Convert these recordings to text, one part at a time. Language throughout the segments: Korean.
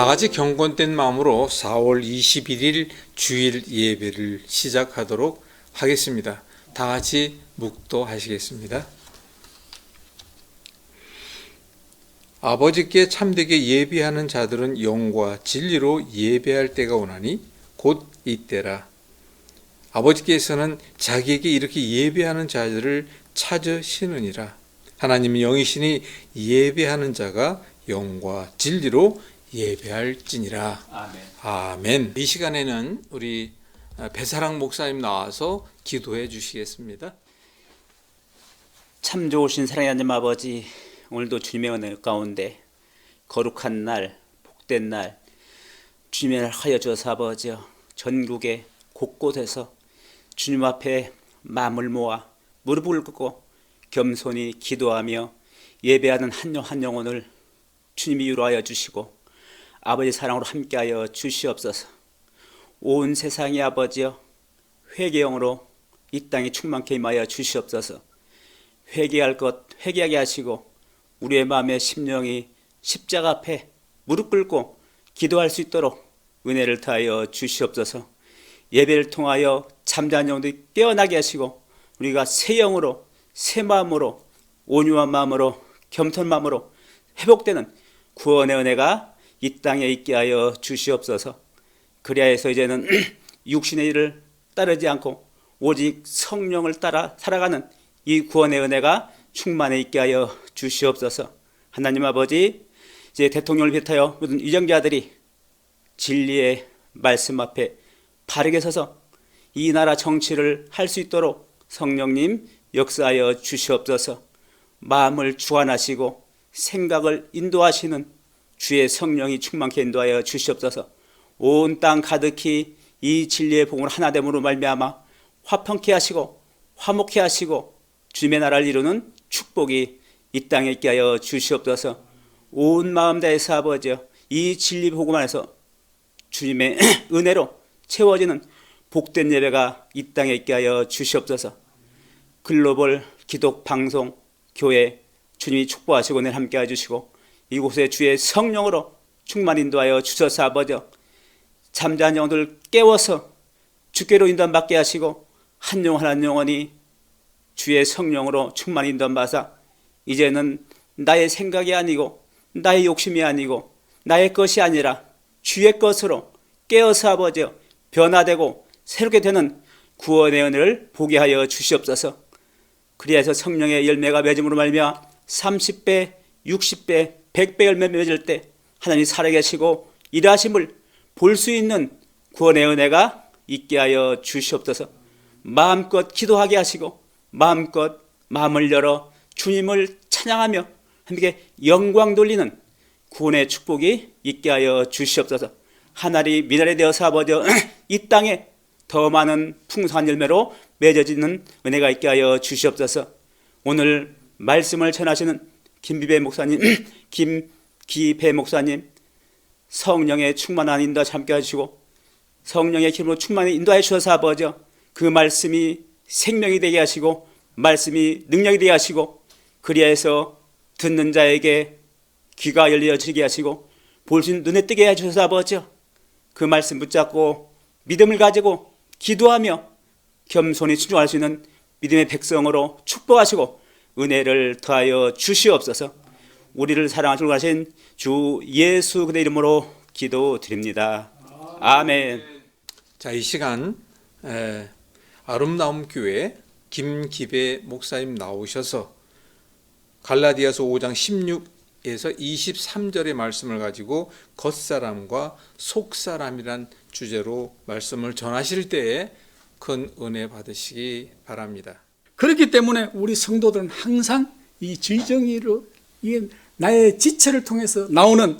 다 같이 경건된 마음으로 4월 21일 주일 예배를 시작하도록 하겠습니다. 다 같이 묵도하시겠습니다. 아버지께 참되게 예배하는 자들은 영과 진리로 예배할 때가 오나니 곧 이때라. 아버지께서는 자기에게 이렇게 예배하는 자들을 찾으시느니라. 하나님은 영이시니 예배하는 자가 영과 진리로 예배할지니라. 아멘. 아멘. 이 시간에는 우리 배사랑 목사님 나와서 기도해 주시겠습니다. 참 좋으신 사랑의 하나님 아버지, 오늘도 주님의 은혜 가운데 거룩한 날, 복된 날 주님의 날 하여 주어서 아버지여, 전국의 곳곳에서 주님 앞에 마음을 모아 무릎을 꿇고 겸손히 기도하며 예배하는 한 영 한 영혼을 주님이 위로하여 주시고 아버지 사랑으로 함께하여 주시옵소서. 온 세상이 아버지여 회개영으로 이 땅에 충만케 임하여 주시옵소서. 회개할 것 회개하게 하시고 우리의 마음의 심령이 십자가 앞에 무릎 꿇고 기도할 수 있도록 은혜를 더하여 주시옵소서. 예배를 통하여 잠자는 영들이 깨어나게 하시고 우리가 새 영으로 새 마음으로 온유한 마음으로 겸손한 마음으로 회복되는 구원의 은혜가 이 땅에 있게 하여 주시옵소서. 그리하여서 이제는 육신의 일을 따르지 않고 오직 성령을 따라 살아가는 이 구원의 은혜가 충만해 있게 하여 주시옵소서. 하나님 아버지, 이제 대통령을 비롯하여 모든 위정자들이 진리의 말씀 앞에 바르게 서서 이 나라 정치를 할 수 있도록 성령님 역사하여 주시옵소서. 마음을 주관하시고 생각을 인도하시는 주의 성령이 충만케 인도하여 주시옵소서. 온 땅 가득히 이 진리의 복음을 하나됨으로 말미암아 화평케 하시고 화목케 하시고 주님의 나라를 이루는 축복이 이 땅에 있게 하여 주시옵소서. 온 마음 다해서 아버지여, 이 진리 복음 안에서 주님의 은혜로 채워지는 복된 예배가 이 땅에 있게 하여 주시옵소서. 글로벌 기독 방송 교회 주님이 축복하시고 늘 함께 해주시고 이곳에 주의 성령으로 충만 인도하여 주셔서 아버지여, 잠자는 영혼들 깨워서 주께로 인도받게 하시고 한 영혼 한 영혼이 주의 성령으로 충만 인도받아 이제는 나의 생각이 아니고 나의 욕심이 아니고 나의 것이 아니라 주의 것으로 깨어서 아버지여 변화되고 새롭게 되는 구원의 은혜를 보게 하여 주시옵소서. 그리해서 성령의 열매가 맺음으로 말미암아 30배, 60배, 100배 열매 맺을 때 하나님이 살아계시고 일하심을 볼 수 있는 구원의 은혜가 있게 하여 주시옵소서. 마음껏 기도하게 하시고 마음껏 마음을 열어 주님을 찬양하며 함께 영광 돌리는 구원의 축복이 있게 하여 주시옵소서. 하늘이 미나리 되어서 아버지여 이 땅에 더 많은 풍성한 열매로 맺어지는 은혜가 있게 하여 주시옵소서. 오늘 말씀을 전하시는 김비배 목사님, 김기배 목사님, 성령의 충만한 인도와 함께 하시고 성령의 기름으로 충만히 인도하여 주셔서 아버지여, 그 말씀이 생명이 되게 하시고 말씀이 능력이 되게 하시고 그리하여서 듣는 자에게 귀가 열려지게 하시고 볼 수 있는 눈에 뜨게 해주셔서 아버지여, 그 말씀 붙잡고 믿음을 가지고 기도하며 겸손히 순종할 수 있는 믿음의 백성으로 축복하시고 은혜를 더하여 주시옵소서. 우리를 사랑하신 주 예수 그의 이름으로 기도드립니다. 아멘. 자, 이 시간 아름다움 교회 김기배 목사님 나오셔서 갈라디아서 5장 16에서 23절의 말씀을 가지고 겉사람과 속사람이란 주제로 말씀을 전하실 때에 큰 은혜 받으시기 바랍니다. 그렇기 때문에 우리 성도들은 항상 이 지정의로 이 나의 지체를 통해서 나오는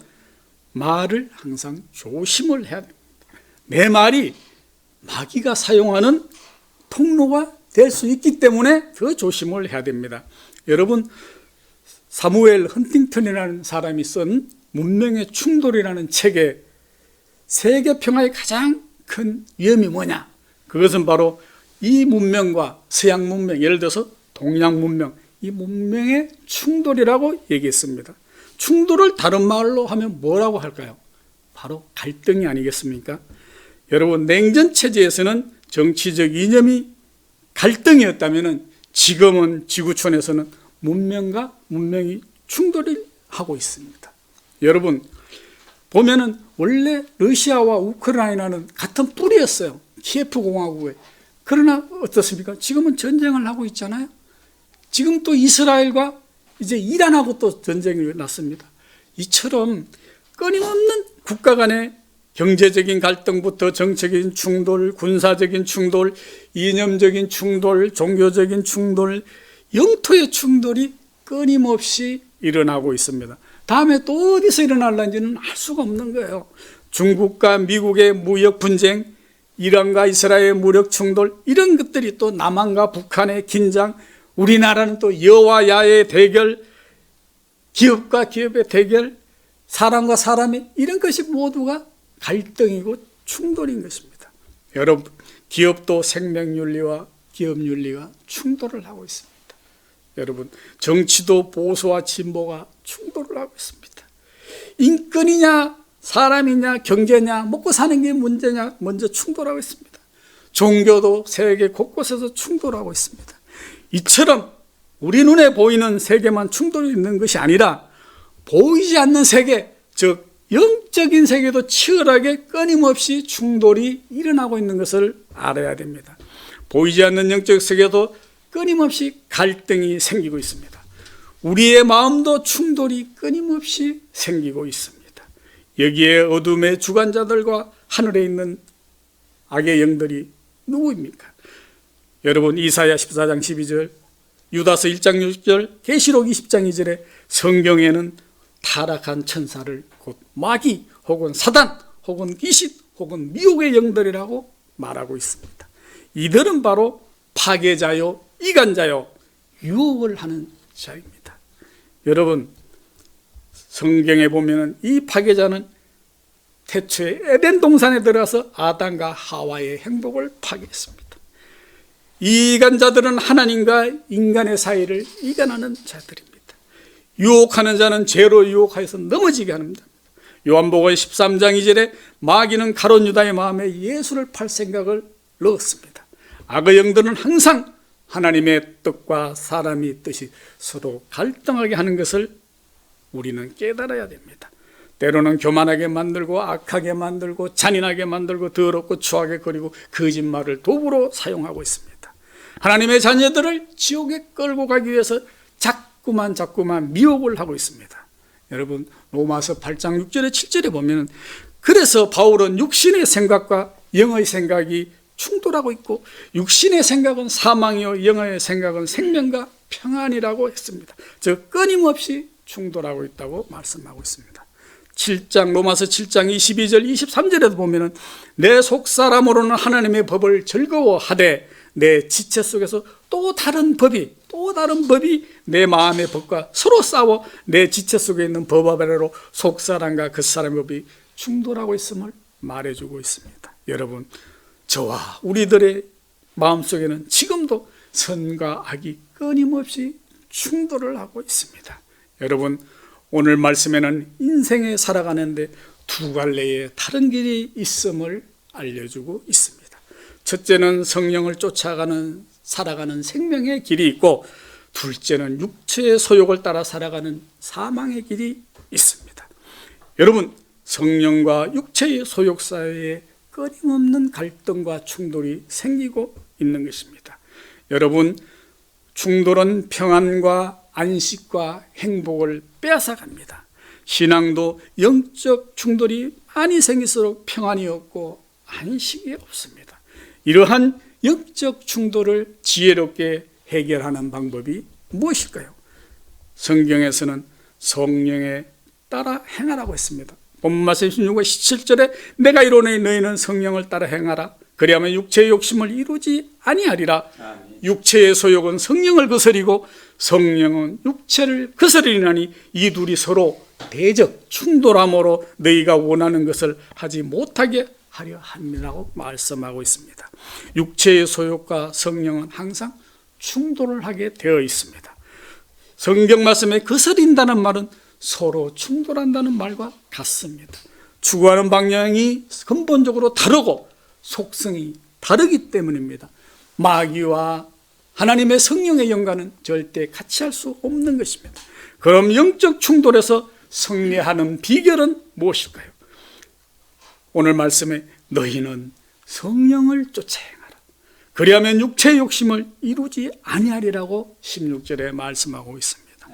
말을 항상 조심을 해야 됩니다. 내 말이 마귀가 사용하는 통로가 될 수 있기 때문에 더 조심을 해야 됩니다. 여러분, 사무엘 헌팅턴이라는 사람이 쓴 문명의 충돌이라는 책에 세계 평화의 가장 큰 위험이 뭐냐? 그것은 바로 이 문명과 서양 문명, 예를 들어서 동양 문명, 이 문명의 충돌이라고 얘기했습니다. 충돌을 다른 말로 하면 뭐라고 할까요? 바로 갈등이 아니겠습니까? 여러분, 냉전 체제에서는 정치적 이념이 갈등이었다면 지금은 지구촌에서는 문명과 문명이 충돌을 하고 있습니다. 여러분, 보면은 원래 러시아와 우크라이나는 같은 뿌리였어요. 키예프 공화국에. 그러나 어떻습니까? 지금은 전쟁을 하고 있잖아요. 지금 또 이스라엘과 이제 이란하고 또 전쟁이 났습니다. 이처럼 끊임없는 국가 간의 경제적인 갈등부터 정치적인 충돌, 군사적인 충돌, 이념적인 충돌, 종교적인 충돌, 영토의 충돌이 끊임없이 일어나고 있습니다. 다음에 또 어디서 일어날는지는 알 수가 없는 거예요. 중국과 미국의 무역 분쟁, 이란과 이스라엘의 무력 충돌, 이런 것들이 또 남한과 북한의 긴장, 우리나라는 또 여와 야의 대결, 기업과 기업의 대결, 사람과 사람의 이런 것이 모두가 갈등이고 충돌인 것입니다. 여러분, 기업도 생명윤리와 기업윤리가 충돌을 하고 있습니다. 여러분, 정치도 보수와 진보가 충돌을 하고 있습니다. 인권이냐 사람이냐 경제냐 먹고 사는 게 문제냐 먼저 충돌하고 있습니다. 종교도 세계 곳곳에서 충돌하고 있습니다. 이처럼 우리 눈에 보이는 세계만 충돌이 있는 것이 아니라 보이지 않는 세계, 즉 영적인 세계도 치열하게 끊임없이 충돌이 일어나고 있는 것을 알아야 됩니다. 보이지 않는 영적 세계도 끊임없이 갈등이 생기고 있습니다. 우리의 마음도 충돌이 끊임없이 생기고 있습니다. 여기에 어둠의 주관자들과 하늘에 있는 악의 영들이 누구입니까? 여러분, 이사야 14장 12절, 유다서 1장 6절, 계시록 20장 2절에 성경에는 타락한 천사를 곧 마귀 혹은 사단 혹은 귀신 혹은 미혹의 영들이라고 말하고 있습니다. 이들은 바로 파괴자요, 이간자요, 유혹을 하는 자입니다. 여러분, 성경에 보면 이 파괴자는 태초에 에덴 동산에 들어가서 아담과 하와의 행복을 파괴했습니다. 이 이간자들은 하나님과 인간의 사이를 이간하는 자들입니다. 유혹하는 자는 죄로 유혹하여서 넘어지게 합니다. 요한복음 13장 2절에 마귀는 가룟 유다의 마음에 예수를 팔 생각을 넣었습니다. 악의 영들은 항상 하나님의 뜻과 사람의 뜻이 서로 갈등하게 하는 것을 우리는 깨달아야 됩니다. 때로는 교만하게 만들고 악하게 만들고 잔인하게 만들고 더럽고 추하게 거리고 거짓말을 도구로 사용하고 있습니다. 하나님의 자녀들을 지옥에 끌고 가기 위해서 자꾸만 미혹을 하고 있습니다. 여러분, 로마서 8장 6절에 7절에 보면 그래서 바울은 육신의 생각과 영의 생각이 충돌하고 있고 육신의 생각은 사망이요 영의 생각은 생명과 평안이라고 했습니다. 즉 끊임없이 충돌하고 있다고 말씀하고 있습니다. 7장 로마서 7장 22절 23절에도 보면 내 속사람으로는 하나님의 법을 즐거워하되 내 지체 속에서 또 다른 법이 내 마음의 법과 서로 싸워 내 지체 속에 있는 법 아래로 속사람과 겉사람의 법이 충돌하고 있음을 말해주고 있습니다. 여러분, 저와 우리들의 마음속에는 지금도 선과 악이 끊임없이 충돌을 하고 있습니다. 여러분, 오늘 말씀에는 인생에 살아가는데 두 갈래의 다른 길이 있음을 알려주고 있습니다. 첫째는 성령을 쫓아가는 살아가는 생명의 길이 있고, 둘째는 육체의 소욕을 따라 살아가는 사망의 길이 있습니다. 여러분, 성령과 육체의 소욕 사이에 끊임없는 갈등과 충돌이 생기고 있는 것입니다. 여러분, 충돌은 평안과 안식과 행복을 빼앗아갑니다. 신앙도 영적 충돌이 많이 생길수록 평안이 없고 안식이 없습니다. 이러한 영적 충돌을 지혜롭게 해결하는 방법이 무엇일까요? 성경에서는 성령에 따라 행하라고 했습니다. 본문 말씀 16과 17절에 내가 이르노니 너희는 성령을 따라 행하라. 그리하면 육체의 욕심을 이루지 아니하리라. 육체의 소욕은 성령을 거스리고 성령은 육체를 거스리나니 이 둘이 서로 대적 충돌함으로 너희가 원하는 것을 하지 못하게 하려 함이라고 말씀하고 있습니다. 육체의 소욕과 성령은 항상 충돌을 하게 되어 있습니다. 성경 말씀에 거스린다는 말은 서로 충돌한다는 말과 같습니다. 추구하는 방향이 근본적으로 다르고 속성이 다르기 때문입니다. 마귀와 하나님의 성령의 연관은 절대 같이 할 수 없는 것입니다. 그럼 영적 충돌에서 승리하는 비결은 무엇일까요? 오늘 말씀에 너희는 성령을 쫓아 행하라. 그리하면 육체의 욕심을 이루지 아니하리라고 16절에 말씀하고 있습니다.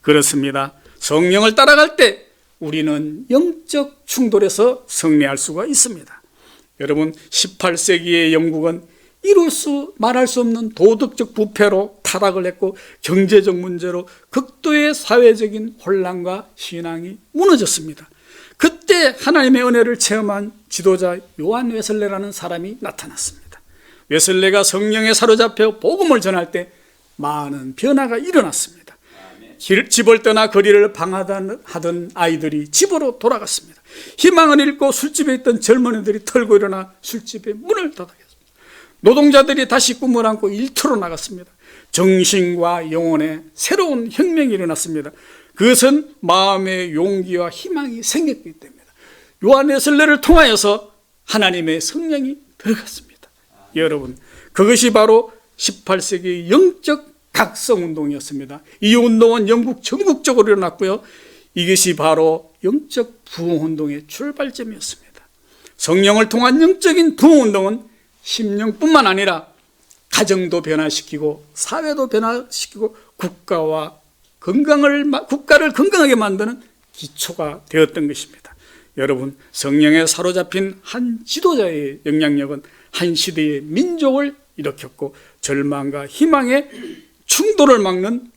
그렇습니다. 성령을 따라갈 때 우리는 영적 충돌에서 승리할 수가 있습니다. 여러분, 18세기의 영국은 말할 수 없는 도덕적 부패로 타락을 했고 경제적 문제로 극도의 사회적인 혼란과 신앙이 무너졌습니다. 그때 하나님의 은혜를 체험한 지도자 요한 웨슬레라는 사람이 나타났습니다. 웨슬레가 성령에 사로잡혀 복음을 전할 때 많은 변화가 일어났습니다. 집을 떠나 거리를 방황하던 아이들이 집으로 돌아갔습니다. 희망을 잃고 술집에 있던 젊은이들이 털고 일어나 술집의 문을 닫았습니다. 노동자들이 다시 꿈을 안고 일터로 나갔습니다. 정신과 영혼의 새로운 혁명이 일어났습니다. 그것은 마음의 용기와 희망이 생겼기 때문입니다. 요한 웨슬레를 통하여서 하나님의 성령이 들어갔습니다. 여러분, 그것이 바로 18세기의 영적 각성운동이었습니다. 이 운동은 영국 전국적으로 일어났고요. 이것이 바로 영적 부흥운동의 출발점이었습니다. 성령을 통한 영적인 부흥운동은 심령뿐만 아니라 가정도 변화시키고 사회도 변화시키고 국가를 건강하게 만드는 기초가 되었던 것입니다. 여러분, 성령에 사로잡힌 한 지도자의 영향력은 한 시대의 민족을 일으켰고 절망과 희망의 충돌을 막는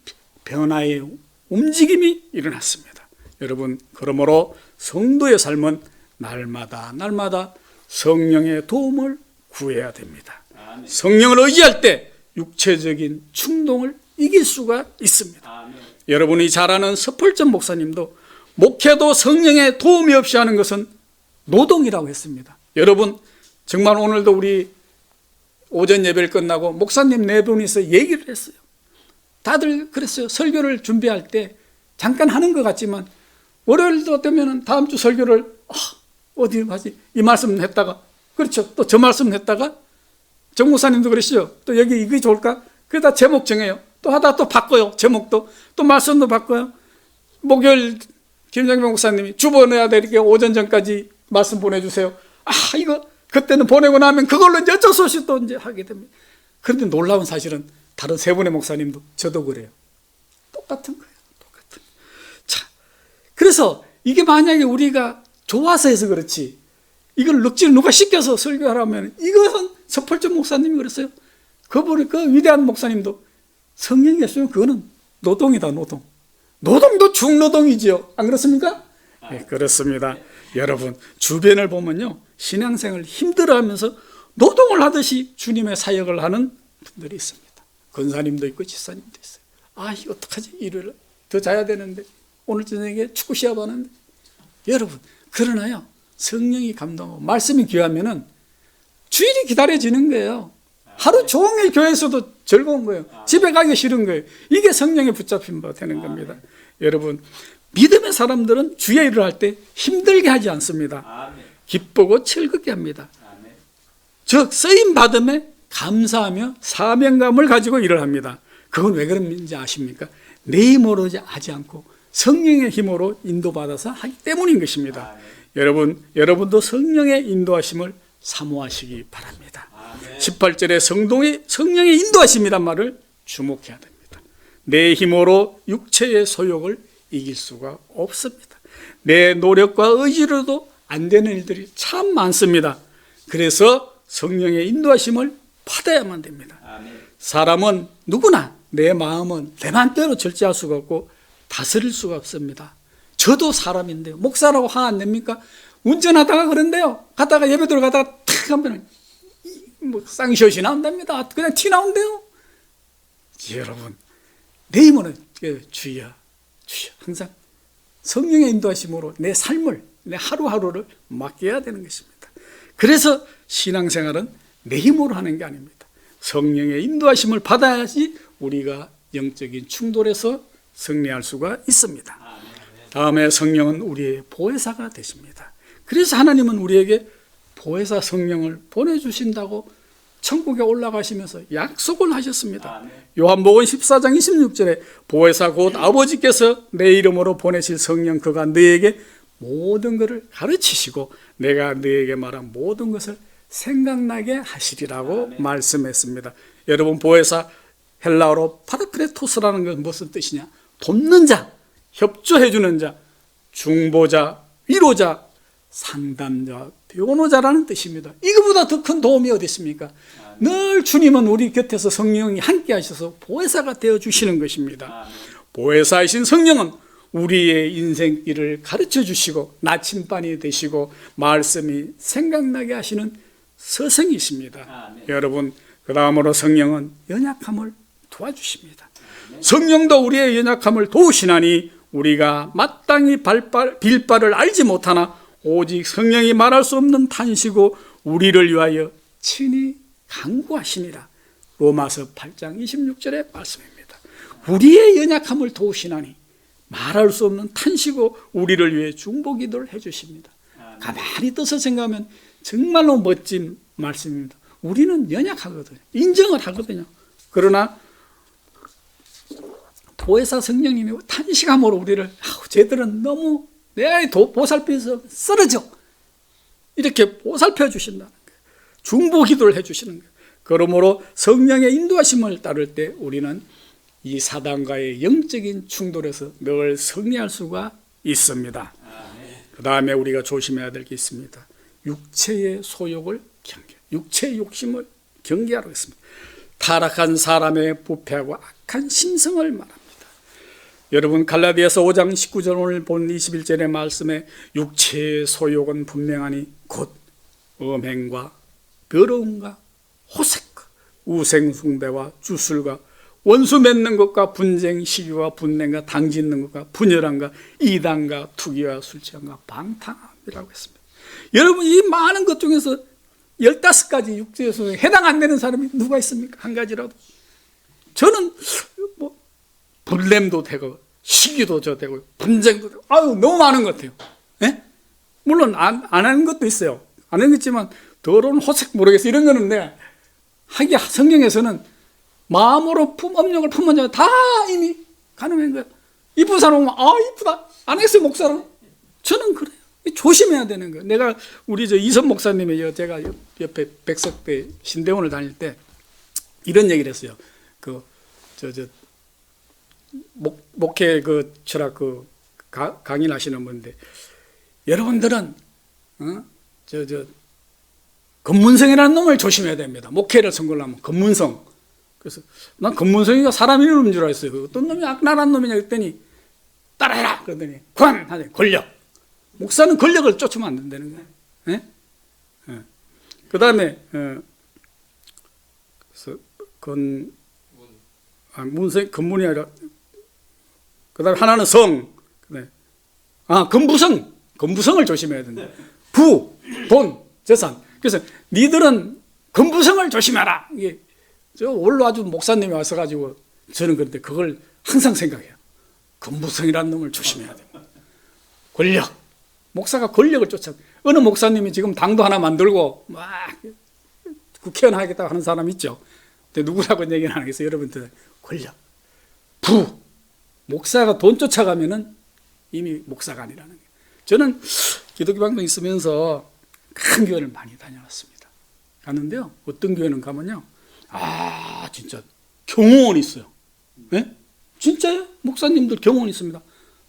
변화의 움직임이 일어났습니다. 여러분, 그러므로 성도의 삶은 날마다 성령의 도움을 구해야 됩니다. 성령을 의지할 때 육체적인 충동을 이길 수가 있습니다. 여러분이 잘 아는 서펄전 목사님도 목회도 성령의 도움이 없이 하는 것은 노동이라고 했습니다. 여러분, 정말 오늘도 우리 오전 예배를 끝나고 목사님 네 분이서 얘기를 했어요. 다들 그랬어요. 설교를 준비할 때 잠깐 하는 것 같지만 월요일도 되면 다음 주 설교를 어디 하지? 이 말씀 했다가 그렇죠. 또 저 말씀 했다가 정 목사님도 그러시죠. 또 여기 이게 좋을까? 그러다 제목 정해요. 또 하다 또 바꿔요. 제목도 또 말씀도 바꿔요. 목요일 김정민 목사님이 주보 내야 되니까 오전 전까지 말씀 보내주세요. 이거 그때는 보내고 나면 그걸로 이제 어쩔 수 없이 또 이제 하게 됩니다. 그런데 놀라운 사실은 다른 세 분의 목사님도 저도 그래요. 똑같은 거예요. 자, 그래서 이게 만약에 우리가 좋아서 해서 그렇지 이걸 럭지를 누가 시켜서 설교하라면 이것은 서펄전 목사님이 그랬어요. 그분이 그 위대한 목사님도 성령이 없으면 그거는 노동이다. 노동도 중노동이지요. 안 그렇습니까? 네, 그렇습니다. 여러분, 주변을 보면요, 신앙생활을 힘들어하면서 노동을 하듯이 주님의 사역을 하는 분들이 있습니다. 권사님도 있고 지사님도 있어요. 이거 어떡하지? 일요일 더 자야 되는데 오늘 저녁에 축구 시합하는데. 여러분, 그러나요, 성령이 감동하고 말씀이 귀하면은 주일이 기다려지는 거예요. 하루 종일 교회에서도 즐거운 거예요. 집에 가기 싫은 거예요. 이게 성령에 붙잡힌 바 되는 겁니다. 여러분, 믿음의 사람들은 주의 일을 할 때 힘들게 하지 않습니다. 기쁘고 즐겁게 합니다. 즉 쓰임 받음에 감사하며 사명감을 가지고 일을 합니다. 그건 왜 그런지 아십니까? 내 힘으로 하지 않고 성령의 힘으로 인도받아서 하기 때문인 것입니다. 여러분도 성령의 인도하심을 사모하시기 바랍니다. 18절에 성령의 인도하심이란 말을 주목해야 됩니다. 내 힘으로 육체의 소욕을 이길 수가 없습니다. 내 노력과 의지로도 안 되는 일들이 참 많습니다. 그래서 성령의 인도하심을 받아야만 됩니다. 사람은 누구나 내 마음은 내 마음대로 절제할 수가 없고 다스릴 수가 없습니다. 저도 사람인데요. 목사라고 화 안 냅니까? 운전하다가 그런데요. 가다가 예배 들어가다가 탁 하면 쌍시옷이 나온답니다. 그냥 티 나온대요. 여러분, 내 힘으로 주여 항상 성령의 인도하심으로 내 삶을, 내 하루하루를 맡겨야 되는 것입니다. 그래서 신앙생활은 내 힘으로 하는 게 아닙니다. 성령의 인도하심을 받아야지 우리가 영적인 충돌에서 승리할 수가 있습니다. 다음에 성령은 우리의 보혜사가 되십니다. 그래서 하나님은 우리에게 보혜사 성령을 보내주신다고 천국에 올라가시면서 약속을 하셨습니다. 아멘. 요한복음 14장 26절에 보혜사 곧 아버지께서 내 이름으로 보내실 성령 그가 너에게 모든 것을 가르치시고 내가 너에게 말한 모든 것을 생각나게 하시리라고 아멘. 말씀했습니다. 여러분, 보혜사 헬라어로 파르크레토스라는 것은 무슨 뜻이냐? 돕는 자, 협조해주는 자, 중보자, 위로자, 상담자, 변호자라는 뜻입니다. 이거보다 더 큰 도움이 어디 있습니까? 늘 주님은 우리 곁에서 성령이 함께 하셔서 보혜사가 되어주시는 것입니다. 보혜사이신 성령은 우리의 인생길을 가르쳐 주시고 나침반이 되시고 말씀이 생각나게 하시는 스승이십니다. 여러분, 그 다음으로 성령은 연약함을 도와주십니다. 성령도 우리의 연약함을 도우시나니 우리가 마땅히 빌 바를 알지 못하나 오직 성령이 말할 수 없는 탄식으로 우리를 위하여 친히 간구하시니라. 로마서 8장 26절의 말씀입니다. 우리의 연약함을 도우시나니 말할 수 없는 탄식으로 우리를 위해 중보기도를 해주십니다. 가만히 떠서 생각하면 정말로 멋진 말씀입니다. 우리는 연약하거든요. 인정을 하거든요. 그러나 보혜사 성령님이 탄식함으로 우리를 쟤들은 너무 내 보살펴서 쓰러져 이렇게 보살펴 주신다는 거예요. 중보기도를 해주시는 거예요. 그러므로 성령의 인도하심을 따를 때 우리는 이 사단과의 영적인 충돌에서 늘 승리할 수가 있습니다. 그 다음에 우리가 조심해야 될 게 있습니다. 육체의 소욕을 경계, 육체의 욕심을 경계하라고 했습니다. 타락한 사람의 부패하고 악한 심성을 말합니다. 여러분, 갈라디아서 5장 19절 오늘 본 21절의 말씀에 육체의 소욕은 분명하니 곧 음행과 더러움과 호색과 우생숭배와 주술과 원수 맺는 것과 분쟁, 시기와 분냉과 당짓는 것과 분열함과 이단과 투기와 술취함과 방탕함이라고 했습니다. 여러분, 이 많은 것 중에서 15가지 육체의 소욕에 해당 안 되는 사람이 누가 있습니까? 한 가지라도. 저는 뭐 불냄도 되고 시기도 되고 분쟁도 되고 너무 많은 것 같아요. 예? 물론 안 하는 것도 있어요. 안 하는 것 있지만 더러운 호색 모르겠어요. 이런 거는 내가 하기 성경에서는 마음으로 업력을 품은 자 다 이미 가능한 거예요. 이쁜 사람 오면 이쁘다. 안 했어요, 목사는. 저는 그래요. 조심해야 되는 거예요. 내가 우리 이선 목사님의 제가 옆에 백석대 신대원을 다닐 때 이런 얘기를 했어요. 목회 철학 강의를 하시는 분인데 여러분들은 검문성이라는 놈을 조심해야 됩니다. 목회를 선고하면 검문성. 그래서 난 검문성이가 사람 이름인 줄 알았어요. 어떤 놈이 악랄한 놈이냐 그랬더니 따라해라 그러더니 관 권력. 목사는 권력을 쫓으면 안 된다는 거예요. 예? 예. 그 다음에 문성 검문이 아니라 그 다음에 하나는 성. 검부성을 조심해야 된다. 돈, 재산. 그래서 니들은 검부성을 조심해라. 이게 저 원로 아주 목사님이 와서가지고 저는 그런데 그걸 항상 생각해요. 검부성이라는 놈을 조심해야 돼. 권력. 목사가 권력을 쫓아. 어느 목사님이 지금 당도 하나 만들고 막 국회의원 하겠다고 하는 사람 있죠. 근데 누구라고 얘기는 안 하겠어요. 여러분들 권력. 목사가 돈 쫓아가면은 이미 목사가 아니라는 거예요. 저는 기독교 방송 있으면서 큰 교회를 많이 다녀왔습니다. 갔는데요. 어떤 교회는 가면요. 진짜 경호원이 있어요. 네? 진짜요? 목사님들 경호원 있습니다.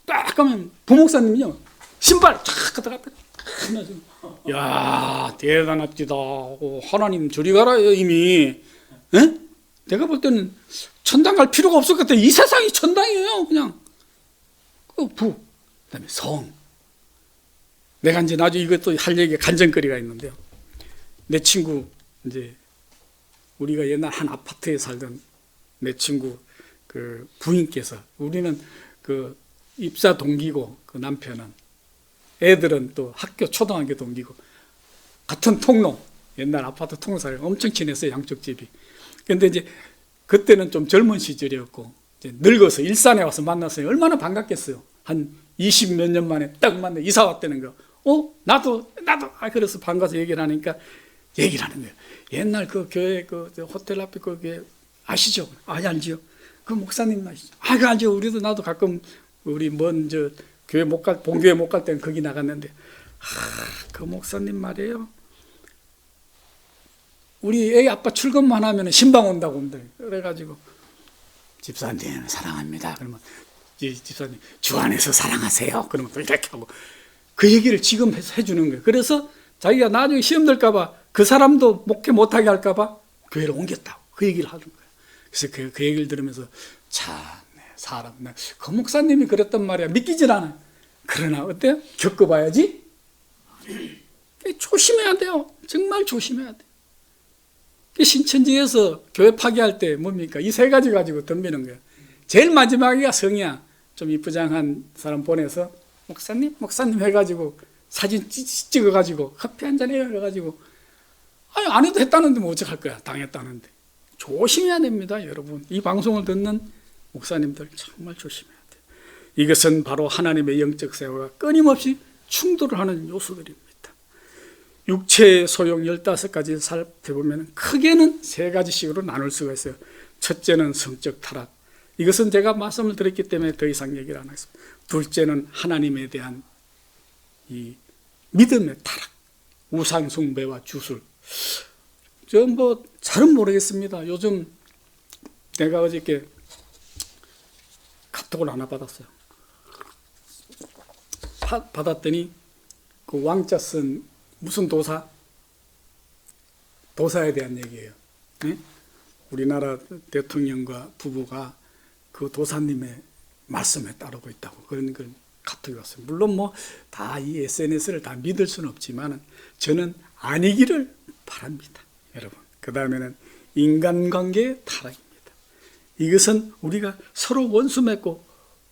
딱 가면 부목사님이요. 신발 쫙 갖다가 야, 대단합니다. 하나님 저리 가라요 이미. 네? 내가 볼 때는 천당 갈 필요가 없을 것 같아요. 이 세상이 천당이에요. 그냥. 그다음에 성. 내가 이제 나중에 이것도 할 얘기가 간증거리가 있는데요. 내 친구 이제 우리가 옛날 한 아파트에 살던 내 친구 그 부인께서 우리는 그 입사 동기고 그 남편은 애들은 또 학교 초등학교 동기고 같은 통로 옛날 아파트 통로사를 엄청 친했어요. 양쪽 집이. 근데 이제 그때는 좀 젊은 시절이었고 이제 늙어서 일산에 와서 만났어요. 얼마나 반갑겠어요. 한 20몇 년 만에 딱 만나 이사 왔다는 거. 나도. 그래서 반가워서 얘기를 하니까 얘기를 하는 거예요. 옛날 그 교회 그 호텔 앞에 그게 아시죠? 알지요? 그 목사님 아시죠? 그 알죠. 우리도 나도 가끔 우리 교회 못 갈, 본교회 못 갈 때는 거기 나갔는데, 그 목사님 말이에요. 우리 애 아빠 출근만 하면 신방 온다고 온다. 그래가지고, 집사님 사랑합니다. 그러면, 집사님 주 안에서 사랑하세요. 그러면 또 이렇게 하고, 그 얘기를 지금 해주는 거예요. 그래서 자기가 나중에 시험 들까봐 그 사람도 목회 못하게 할까봐 교회를 옮겼다고 그 얘기를 하는 거예요. 그래서 그 얘기를 들으면서 참 사람 그 목사님이 그랬단 말이야. 믿기질 않아. 그러나 어때요? 겪어봐야지. 조심해야 돼요. 정말 조심해야 돼요. 신천지에서 교회 파괴할 때 뭡니까? 이 세 가지 가지고 덤비는 거예요. 제일 마지막이가 성이야. 좀 이쁘장한 사람 보내서 목사님 해가지고 사진 찍어가지고 커피 한잔 해요 해가지고 안 해도 했다는데 뭐 어떡할 거야. 당했다는데. 조심해야 됩니다. 여러분. 이 방송을 듣는 목사님들 정말 조심해야 돼요. 이것은 바로 하나님의 영적 세계와 끊임없이 충돌을 하는 요소들입니다. 육체의 소용 15가지 살펴보면 크게는 3가지씩으로 나눌 수가 있어요. 첫째는 성적 타락. 이것은 제가 말씀을 드렸기 때문에 더 이상 얘기를 안 하겠습니다. 둘째는 하나님에 대한 이 믿음의 타락, 우상 숭배와 주술. 전 잘은 모르겠습니다. 요즘 내가 어저께 카톡을 하나 받았어요. 받았더니 그 왕자 쓴 무슨 도사에 대한 얘기예요. 네? 우리나라 대통령과 부부가 그 도사님의 말씀에 따르고 있다고 그런 걸 카톡이 왔어요. 물론 다 이 SNS를 다 믿을 수는 없지만 저는 아니기를 바랍니다. 여러분. 그 다음에는 인간관계의 타락입니다. 이것은 우리가 서로 원수 맺고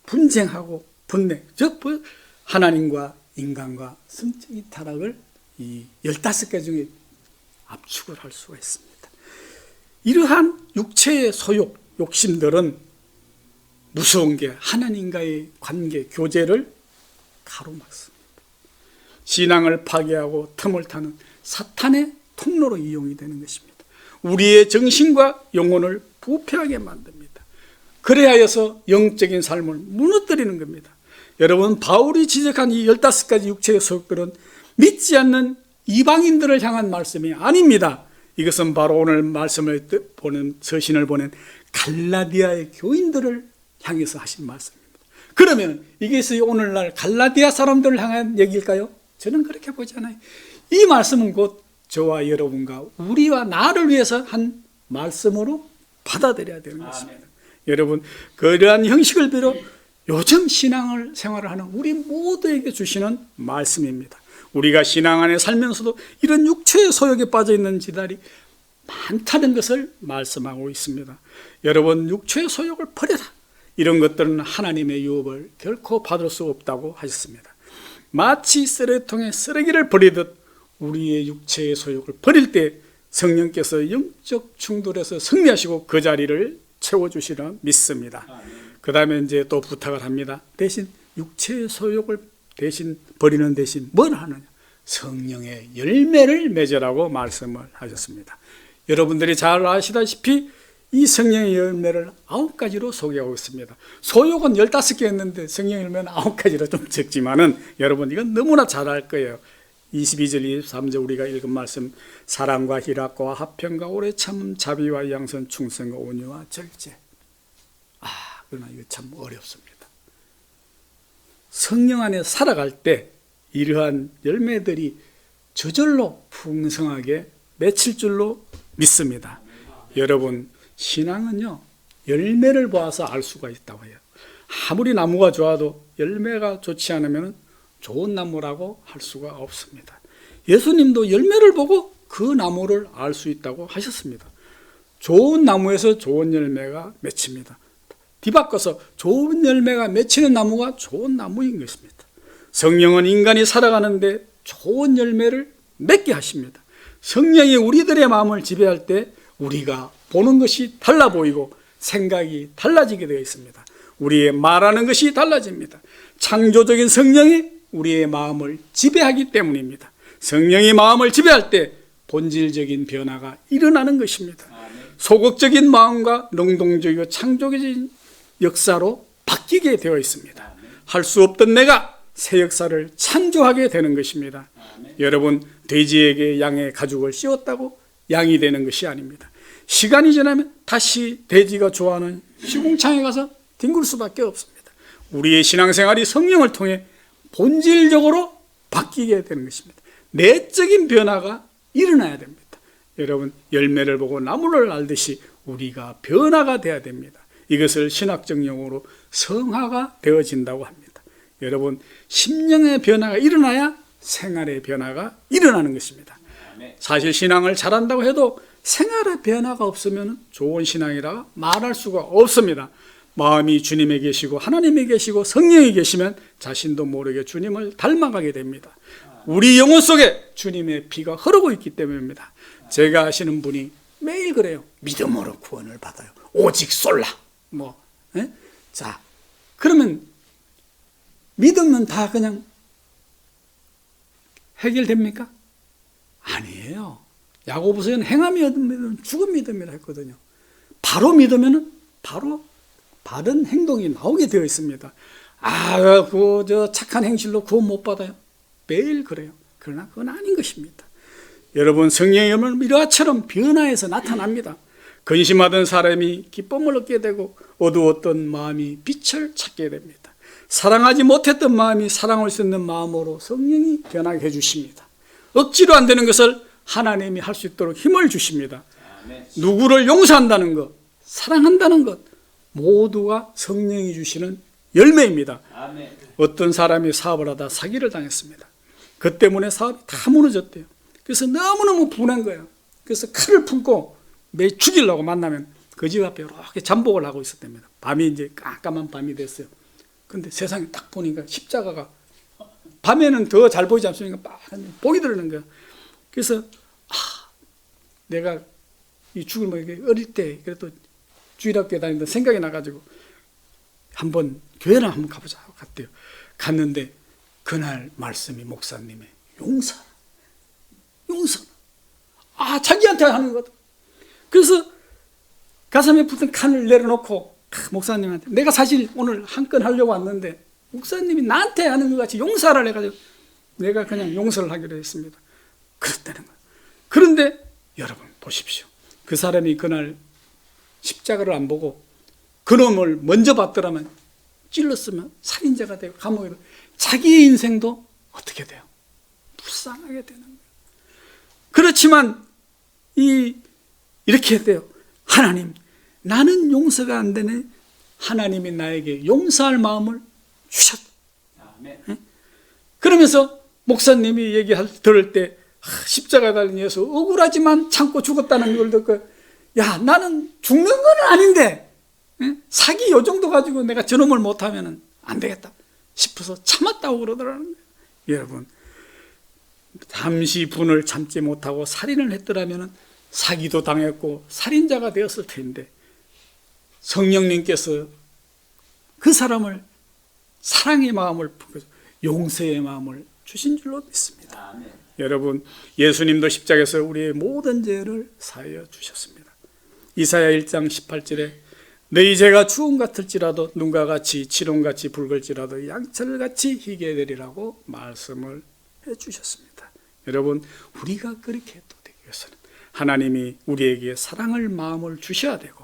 분쟁하고 분내, 즉 하나님과 인간과 성적인 타락을 이 15개 중에 압축을 할 수가 있습니다. 이러한 육체의 소욕, 욕심들은 무서운 게 하나님과의 관계, 교제를 가로막습니다. 신앙을 파괴하고 틈을 타는 사탄의 통로로 이용이 되는 것입니다. 우리의 정신과 영혼을 부패하게 만듭니다. 그래야여서 영적인 삶을 무너뜨리는 겁니다. 여러분, 바울이 지적한 이 15가지 육체의 소욕들은 믿지 않는 이방인들을 향한 말씀이 아닙니다. 이것은 바로 오늘 말씀을 보는 서신을 보낸 갈라디아의 교인들을 향해서 하신 말씀입니다. 그러면 이것이 오늘날 갈라디아 사람들을 향한 얘기일까요? 저는 그렇게 보지 않아요. 이 말씀은 곧 저와 여러분과 우리와 나를 위해서 한 말씀으로 받아들여야 되는 것입니다. 여러분, 그러한 형식을 비롯 요즘 생활을 하는 우리 모두에게 주시는 말씀입니다. 우리가 신앙 안에 살면서도 이런 육체의 소욕에 빠져 있는 지달이 많다는 것을 말씀하고 있습니다. 여러분, 육체의 소욕을 버려라. 이런 것들은 하나님의 유업을 결코 받을 수 없다고 하셨습니다. 마치 쓰레기통에 쓰레기를 버리듯 우리의 육체의 소욕을 버릴 때 성령께서 영적 충돌에서 승리하시고 그 자리를 채워주시라 믿습니다. 그 다음에 이제 또 부탁을 합니다. 대신 육체의 소욕을 버리는 대신 뭘 하느냐? 성령의 열매를 맺으라고 말씀을 하셨습니다. 여러분들이 잘 아시다시피 이 성령의 열매를 9가지로 소개하고 있습니다. 소욕은 15개 했는데 성령의 열매는 9가지로 좀 적지만은 여러분 이건 너무나 잘 알 거예요. 22절, 23절 우리가 읽은 말씀, 사랑과 희락과 화평과 오래 참음, 자비와 양선, 충성과 온유와 절제. 그러나 이거 참 어렵습니다. 성령 안에 살아갈 때 이러한 열매들이 저절로 풍성하게 맺힐 줄로 믿습니다. 여러분, 신앙은요, 열매를 보아서 알 수가 있다고 해요. 아무리 나무가 좋아도 열매가 좋지 않으면 좋은 나무라고 할 수가 없습니다. 예수님도 열매를 보고 그 나무를 알 수 있다고 하셨습니다. 좋은 나무에서 좋은 열매가 맺힙니다. 뒤바꿔서 좋은 열매가 맺히는 나무가 좋은 나무인 것입니다. 성령은 인간이 살아가는데 좋은 열매를 맺게 하십니다. 성령이 우리들의 마음을 지배할 때 우리가 보는 것이 달라 보이고 생각이 달라지게 되어 있습니다. 우리의 말하는 것이 달라집니다. 창조적인 성령이 우리의 마음을 지배하기 때문입니다. 성령이 마음을 지배할 때 본질적인 변화가 일어나는 것입니다. 소극적인 마음과 능동적이고 창조적인 역사로 바뀌게 되어 있습니다. 할 수 없던 내가 새 역사를 창조하게 되는 것입니다. 여러분, 돼지에게 양의 가죽을 씌웠다고 양이 되는 것이 아닙니다. 시간이 지나면 다시 돼지가 좋아하는 시궁창에 가서 뒹굴 수밖에 없습니다. 우리의 신앙생활이 성령을 통해 본질적으로 바뀌게 되는 것입니다. 내적인 변화가 일어나야 됩니다. 여러분, 열매를 보고 나무를 알듯이 우리가 변화가 되어야 됩니다. 이것을 신학적 용어로 성화가 되어진다고 합니다. 여러분, 심령의 변화가 일어나야 생활의 변화가 일어나는 것입니다. 사실 신앙을 잘한다고 해도 생활의 변화가 없으면 좋은 신앙이라 말할 수가 없습니다. 마음이 주님에 계시고 하나님에 계시고 성령이 계시면 자신도 모르게 주님을 닮아가게 됩니다. 우리 영혼 속에 주님의 피가 흐르고 있기 때문입니다. 제가 아시는 분이 매일 그래요. 믿음으로 구원을 받아요. 오직 솔라. 자, 그러면 믿으면 다 그냥 해결됩니까? 아니에요. 야고보서는 행함이 믿으면 죽은 믿음이라 했거든요. 바로 믿으면 바로 바른 행동이 나오게 되어 있습니다. 저 착한 행실로 구원 못 받아요. 매일 그래요. 그러나 그건 아닌 것입니다. 여러분, 성령의 열매는 이러처럼 변화해서 나타납니다. 근심하던 사람이 기쁨을 얻게 되고 어두웠던 마음이 빛을 찾게 됩니다. 사랑하지 못했던 마음이 사랑할 수 있는 마음으로 성령이 변하게 해주십니다. 억지로 안 되는 것을 하나님이 할 수 있도록 힘을 주십니다. 누구를 용서한다는 것, 사랑한다는 것 모두가 성령이 주시는 열매입니다. 어떤 사람이 사업을 하다 사기를 당했습니다. 그 때문에 사업이 다 무너졌대요. 그래서 너무너무 분한 거예요. 그래서 칼을 품고 매 죽이려고 만나면 그 집 앞에 이렇게 잠복을 하고 있었답니다. 밤이 이제 깜깜한 밤이 됐어요. 근데 세상에 딱 보니까 십자가가 밤에는 더 잘 보이지 않습니까? 빨간 복이 들어오는 거예요. 그래서 내가 이 죽을 어릴 때 그래도 주일학교에 다니던 생각이 나가지고 한번 교회를 한번 가보자 하고 갔대요. 갔는데 그날 말씀이 목사님의 용서. 자기한테 하는 거다. 그래서 가슴에 붙은 칸을 내려놓고 목사님한테 내가 사실 오늘 한 건 하려고 왔는데 목사님이 나한테 하는 것 같이 용서를 해가지고 내가 그냥 용서를 하기로 했습니다. 그렇다는 거예요. 그런데 여러분 보십시오. 그 사람이 그날 십자가를 안 보고 그놈을 먼저 봤더라면 찔렀으면 살인자가 되고 감옥에 자기의 인생도 어떻게 돼요? 불쌍하게 되는 거예요. 그렇지만 이렇게 돼요. 하나님, 나는 용서가 안 되네. 하나님이 나에게 용서할 마음을 주셨다. 그러면서 목사님이 들을 때 십자가 달린 예수 억울하지만 참고 죽었다는 걸 듣고 나는 죽는 건 아닌데 사기 요 정도 가지고 내가 저놈을 못하면 안 되겠다 싶어서 참았다고 그러더라는 거예요. 여러분, 잠시 분을 참지 못하고 살인을 했더라면 사기도 당했고 살인자가 되었을 텐데 성령님께서 그 사람을 사랑의 마음을 용서의 마음을 주신 줄로 믿습니다. 아멘. 여러분, 예수님도 십자가에서 우리의 모든 죄를 사하여 주셨습니다. 이사야 1장 18절에 너희 죄가 주홍 같을지라도 눈과 같이 지롱같이 붉을지라도 양철같이 희게 되리라고 말씀을 해주셨습니다. 여러분, 우리가 그렇게 또 되기 위해서는 하나님이 우리에게 사랑을 마음을 주셔야 되고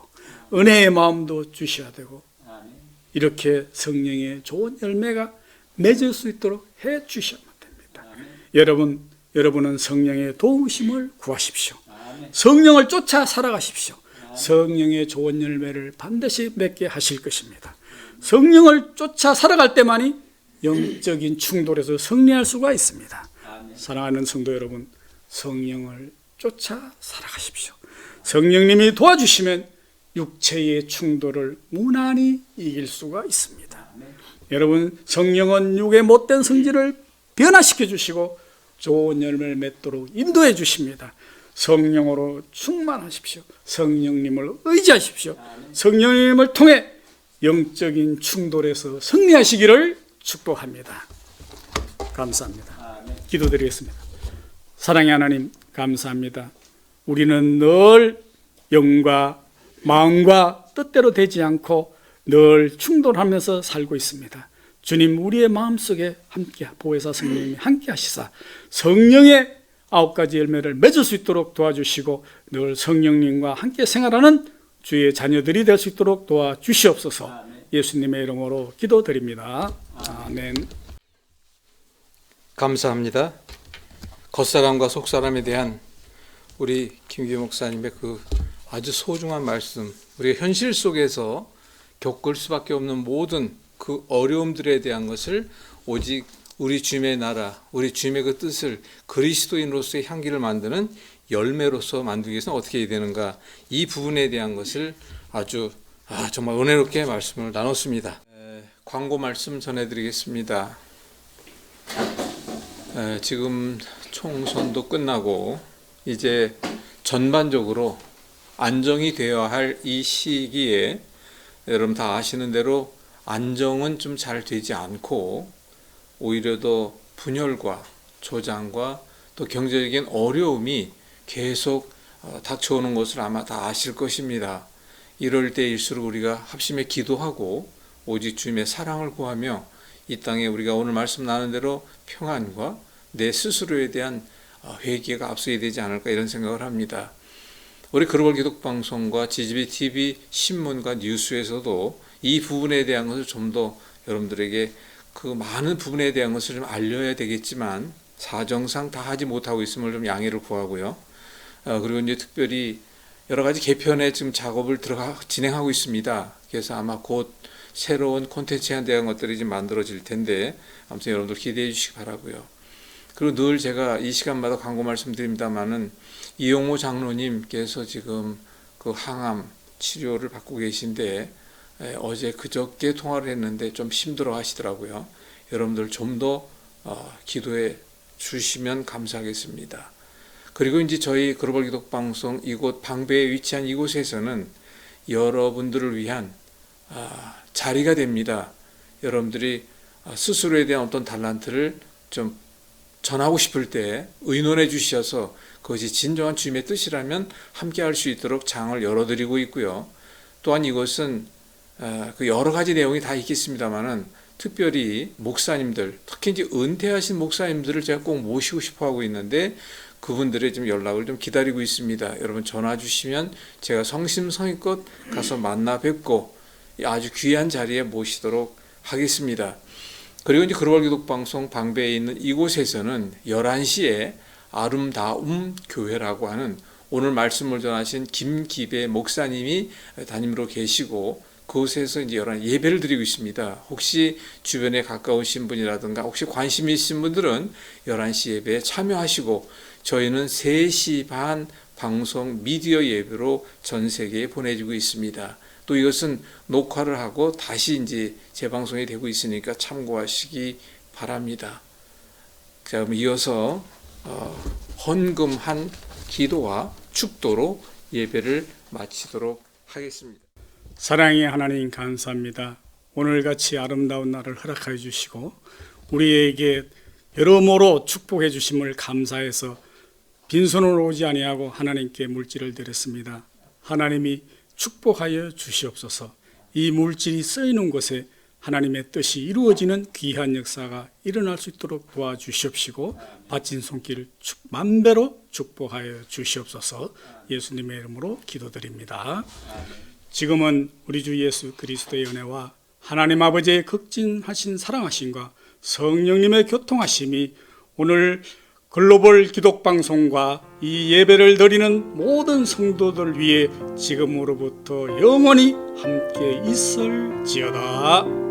은혜의 마음도 주셔야 되고 이렇게 성령의 좋은 열매가 맺을 수 있도록 해 주셔야 됩니다. 여러분은 성령의 도우심을 구하십시오. 성령을 쫓아 살아가십시오. 성령의 좋은 열매를 반드시 맺게 하실 것입니다. 성령을 쫓아 살아갈 때만이 영적인 충돌에서 승리할 수가 있습니다. 사랑하는 성도 여러분, 성령을 쫓아 살아가십시오. 성령님이 도와주시면 육체의 충돌을 무난히 이길 수가 있습니다. 여러분, 성령은 육의 못된 성질을 변화시켜 주시고 좋은 열매를 맺도록 인도해 주십니다. 성령으로 충만하십시오. 성령님을 의지하십시오. 성령님을 통해 영적인 충돌에서 승리하시기를 축복합니다. 감사합니다. 기도드리겠습니다. 사랑의 하나님 감사합니다. 우리는 늘 영과 마음과 뜻대로 되지 않고 늘 충돌하면서 살고 있습니다. 주님, 우리의 마음속에 함께 보혜사 성령님이 함께 하시사 성령의 9가지 열매를 맺을 수 있도록 도와주시고 늘 성령님과 함께 생활하는 주의 자녀들이 될 수 있도록 도와주시옵소서. 예수님의 이름으로 기도드립니다. 아멘. 감사합니다. 겉사람과 속사람에 대한 우리 김규 목사님의 그 아주 소중한 말씀, 우리가 현실 속에서 겪을 수밖에 없는 모든 그 어려움들에 대한 것을 오직 우리 주님의 나라, 우리 주님의 그 뜻을 그리스도인으로서의 향기를 만드는 열매로서 만들기 위해서는 어떻게 해야 되는가, 이 부분에 대한 것을 아주 정말 은혜롭게 말씀을 나눴습니다. 광고 말씀 전해드리겠습니다. 지금 총선도 끝나고 이제 전반적으로 안정이 되어야 할 이 시기에 여러분 다 아시는 대로 안정은 좀 잘 되지 않고 오히려 더 분열과 조장과 또 경제적인 어려움이 계속 닥쳐오는 것을 아마 다 아실 것입니다. 이럴 때일수록 우리가 합심해 기도하고 오직 주님의 사랑을 구하며 이 땅에 우리가 오늘 말씀 나눈 대로 평안과 내 스스로에 대한 회개가 앞서야 되지 않을까 이런 생각을 합니다. 우리 글로벌 기독방송과 GGB TV 신문과 뉴스에서도 이 부분에 대한 것을 좀 더 여러분들에게 그 많은 부분에 대한 것을 좀 알려야 되겠지만 사정상 다 하지 못하고 있음을 좀 양해를 구하고요. 그리고 이제 특별히 여러 가지 개편에 지금 작업을 진행하고 있습니다. 그래서 아마 곧 새로운 콘텐츠에 대한 것들이 좀 만들어질 텐데 아무튼 여러분들 기대해 주시기 바라고요. 그리고 늘 제가 이 시간마다 광고 말씀드립니다만은 이용호 장로님께서 지금 그 항암 치료를 받고 계신데 어제 그저께 통화를 했는데 좀 힘들어 하시더라고요. 여러분들 좀 더 기도해 주시면 감사하겠습니다. 그리고 이제 저희 글로벌 기독방송 이곳 방배에 위치한 이곳에서는 여러분들을 위한 자리가 됩니다. 여러분들이 스스로에 대한 어떤 달란트를 좀 전하고 싶을 때 의논해 주셔서 그것이 진정한 주님의 뜻이라면 함께 할 수 있도록 장을 열어드리고 있고요. 또한 이것은 그 여러 가지 내용이 다 있겠습니다만은 특별히 목사님들, 특히 이제 은퇴하신 목사님들을 제가 꼭 모시고 싶어 하고 있는데 그분들의 좀 연락을 좀 기다리고 있습니다. 여러분 전화 주시면 제가 성심성의껏 가서 만나 뵙고 아주 귀한 자리에 모시도록 하겠습니다. 그리고 이제 글로벌 기독방송 방배에 있는 이곳에서는 11시에 아름다움 교회라고 하는 오늘 말씀을 전하신 김기배 목사님이 담임으로 계시고 그곳에서 이제 여러 예배를 드리고 있습니다. 혹시 주변에 가까우신 분이라든가 혹시 관심 있으신 분들은 11시 예배에 참여하시고 저희는 3시 반 방송 미디어 예배로 전 세계에 보내지고 있습니다. 또 이것은 녹화를 하고 다시 이제 재방송이 되고 있으니까 참고하시기 바랍니다. 자, 그럼 이어서 헌금한 기도와 축도로 예배를 마치도록 하겠습니다. 사랑의 하나님 감사합니다. 오늘같이 아름다운 날을 허락하여 주시고 우리에게 여러모로 축복해 주심을 감사해서 빈손으로 오지 아니하고 하나님께 물질을 드렸습니다. 하나님이 축복하여 주시옵소서. 이 물질이 쓰이는 곳에 하나님의 뜻이 이루어지는 귀한 역사가 일어날 수 있도록 도와주시옵시고 바친 손길 만배로 축복하여 주시옵소서. 예수님의 이름으로 기도드립니다. 지금은 우리 주 예수 그리스도의 은혜와 하나님 아버지의 극진하신 사랑하심과 성령님의 교통하심이 오늘 글로벌 기독방송과 이 예배를 드리는 모든 성도들 위해 지금으로부터 영원히 함께 있을지어다.